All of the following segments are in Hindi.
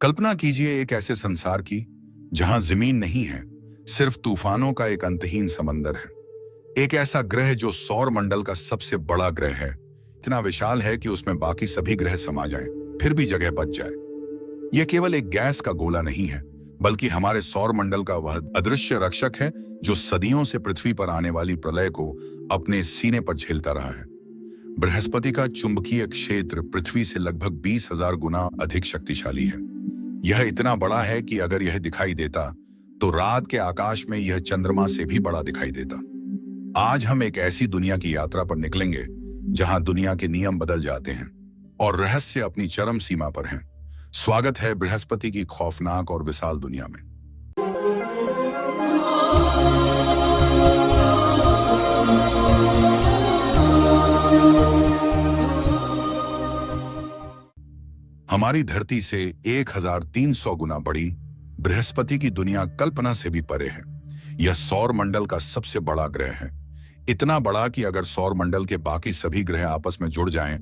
कल्पना कीजिए एक ऐसे संसार की जहां जमीन नहीं है, सिर्फ तूफानों का एक अंतहीन समंदर है। एक ऐसा ग्रह जो सौर मंडल का सबसे बड़ा ग्रह है, इतना विशाल है कि उसमें बाकी सभी ग्रह समा जाएं, फिर भी जगह बच जाए। यह केवल एक गैस का गोला नहीं है, बल्कि हमारे सौर मंडल का वह अदृश्य रक्षक है जो सदियों से पृथ्वी पर आने वाली प्रलय को अपने सीने पर झेलता रहा है। बृहस्पति का चुंबकीय क्षेत्र पृथ्वी से लगभग 20,000 गुना अधिक शक्तिशाली है। यह इतना बड़ा है कि अगर यह दिखाई देता तो रात के आकाश में यह चंद्रमा से भी बड़ा दिखाई देता। आज हम एक ऐसी दुनिया की यात्रा पर निकलेंगे जहां दुनिया के नियम बदल जाते हैं और रहस्य अपनी चरम सीमा पर हैं। स्वागत है बृहस्पति की खौफनाक और विशाल दुनिया में। हमारी धरती से 1300 गुना बड़ी बृहस्पति की दुनिया कल्पना से भी परे है। यह सौर मंडल का सबसे बड़ा ग्रह है, इतना बड़ा कि अगर सौर मंडल के बाकी सभी ग्रह आपस में जुड़ जाएं,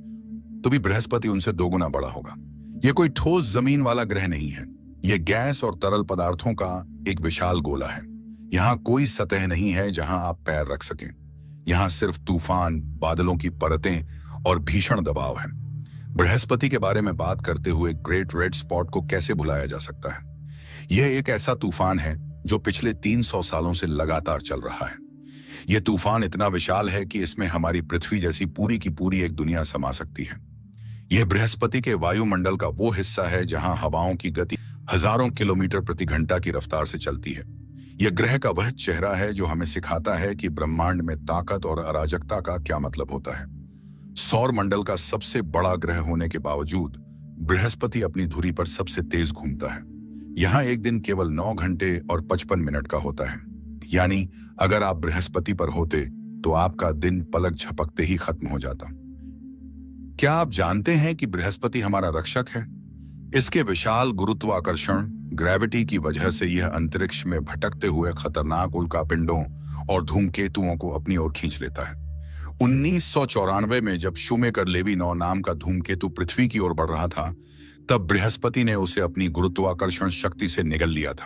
तो भी बृहस्पति उनसे 2 गुना बड़ा होगा। यह कोई ठोस जमीन वाला ग्रह नहीं है, यह गैस और तरल पदार्थों का एक विशाल गोला है। यहाँ कोई सतह नहीं है जहां आप पैर रख सकें। यहाँ सिर्फ तूफान, बादलों की परतें और भीषण दबाव है। बृहस्पति के बारे में बात करते हुए ग्रेट रेड स्पॉट को कैसे भुलाया जा सकता है। यह एक ऐसा तूफान है जो पिछले 300 सालों से लगातार चल रहा है। यह तूफान इतना विशाल है कि इसमें हमारी पृथ्वी जैसी पूरी की पूरी एक दुनिया समा सकती है। यह बृहस्पति के वायुमंडल का वो हिस्सा है जहां हवाओं की गति हजारों किलोमीटर प्रति घंटा की रफ्तार से चलती है। यह ग्रह का वह चेहरा है जो हमें सिखाता है कि ब्रह्मांड में ताकत और अराजकता का क्या मतलब होता है। सौर मंडल का सबसे बड़ा ग्रह होने के बावजूद बृहस्पति अपनी धुरी पर सबसे तेज घूमता है। यहाँ एक दिन केवल 9 घंटे और 55 मिनट का होता है। यानी अगर आप बृहस्पति पर होते तो आपका दिन पलक झपकते ही खत्म हो जाता। क्या आप जानते हैं कि बृहस्पति हमारा रक्षक है? इसके विशाल गुरुत्वाकर्षण ग्रेविटी की वजह से यह अंतरिक्ष में भटकते हुए खतरनाक उल्कापिंडों और धूमकेतुओं को अपनी ओर खींच लेता है। 1994 में जब शूमेकर लेवी 9 नाम का धूमकेतु पृथ्वी की ओर बढ़ रहा था, तब बृहस्पति ने उसे अपनी गुरुत्वाकर्षण शक्ति से निगल लिया था।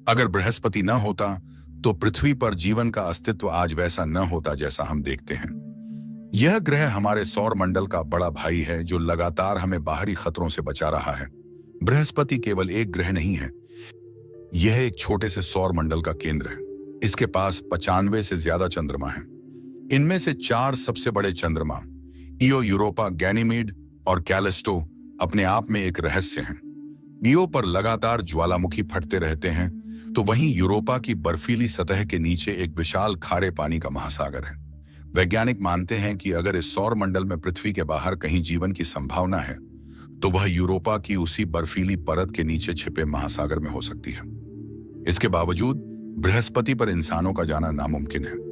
अगर बृहस्पति न होता तो पृथ्वी पर जीवन का अस्तित्व आज वैसा न होता जैसा हम देखते हैं। यह ग्रह हमारे सौर मंडल का बड़ा भाई है जो लगातार हमें बाहरी खतरों से बचा रहा है। बृहस्पति केवल एक ग्रह नहीं है, यह एक छोटे से सौर मंडल का केंद्र है। इसके पास 95 से ज्यादा चंद्रमा हैं। इनमें से 4 सबसे बड़े चंद्रमा ईओ, यूरोपा, गैनीमेड और कैलिस्टो अपने आप में एक रहस्य हैं। ईओ पर लगातार ज्वालामुखी फटते रहते हैं, तो वहीं यूरोपा की बर्फीली सतह के नीचे एक विशाल खारे पानी का महासागर है। वैज्ञानिक मानते हैं कि अगर इस सौर मंडल में पृथ्वी के बाहर कहीं जीवन की संभावना है, तो वह यूरोपा की उसी बर्फीली परत के नीचे छिपे महासागर में हो सकती है। इसके बावजूद बृहस्पति पर इंसानों का जाना नामुमकिन है।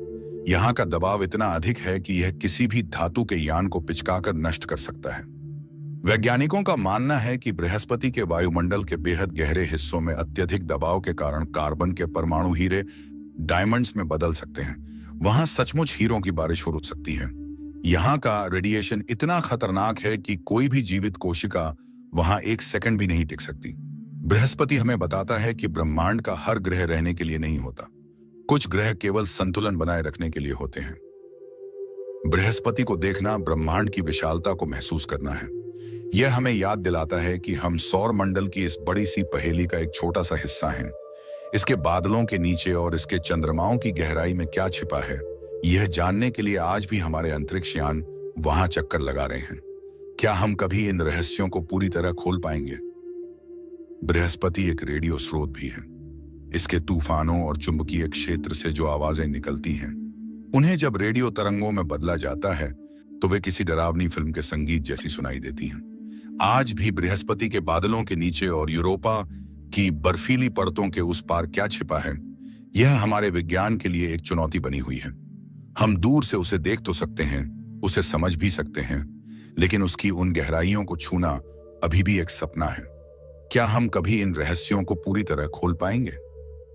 यहाँ का दबाव इतना अधिक है कि यह किसी भी धातु के यान को पिचकाकर नष्ट कर सकता है। वैज्ञानिकों का मानना है कि बृहस्पति के वायुमंडल के बेहद गहरे हिस्सों में अत्यधिक दबाव के कारण कार्बन के परमाणु हीरे डायमंड्स में बदल सकते हैं। वहां सचमुच हीरों की बारिश हो सकती है। यहाँ का रेडिएशन इतना खतरनाक है कि कोई भी जीवित कोशिका वहां 1 सेकंड भी नहीं टिक सकती। बृहस्पति हमें बताता है कि ब्रह्मांड का हर ग्रह रहने के लिए नहीं होता, कुछ ग्रह केवल संतुलन बनाए रखने के लिए होते हैं। बृहस्पति को देखना ब्रह्मांड की विशालता को महसूस करना है। यह हमें याद दिलाता है कि हम सौर मंडल की इस बड़ी सी पहेली का एक छोटा सा हिस्सा हैं। इसके बादलों के नीचे और इसके चंद्रमाओं की गहराई में क्या छिपा है, यह जानने के लिए आज भी हमारे अंतरिक्ष यान वहां चक्कर लगा रहे हैं। क्या हम कभी इन रहस्यों को पूरी तरह खोल पाएंगे? बृहस्पति एक रेडियो स्रोत भी है। इसके तूफानों और चुंबकीय क्षेत्र से जो आवाजें निकलती हैं, उन्हें जब रेडियो तरंगों में बदला जाता है तो वे किसी डरावनी फिल्म के संगीत जैसी सुनाई देती हैं। आज भी बृहस्पति के बादलों के नीचे और यूरोपा की बर्फीली परतों के उस पार क्या छिपा है, यह हमारे विज्ञान के लिए एक चुनौती बनी हुई है। हम दूर से उसे देख तो सकते हैं, उसे समझ भी सकते हैं, लेकिन उसकी उन गहराइयों को छूना अभी भी एक सपना है। क्या हम कभी इन रहस्यों को पूरी तरह खोल पाएंगे,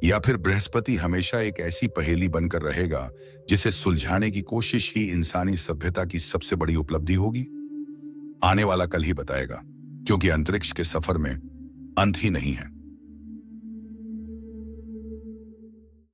या फिर बृहस्पति हमेशा एक ऐसी पहेली बनकर रहेगा जिसे सुलझाने की कोशिश ही इंसानी सभ्यता की सबसे बड़ी उपलब्धि होगी? आने वाला कल ही बताएगा, क्योंकि अंतरिक्ष के सफर में अंत ही नहीं है।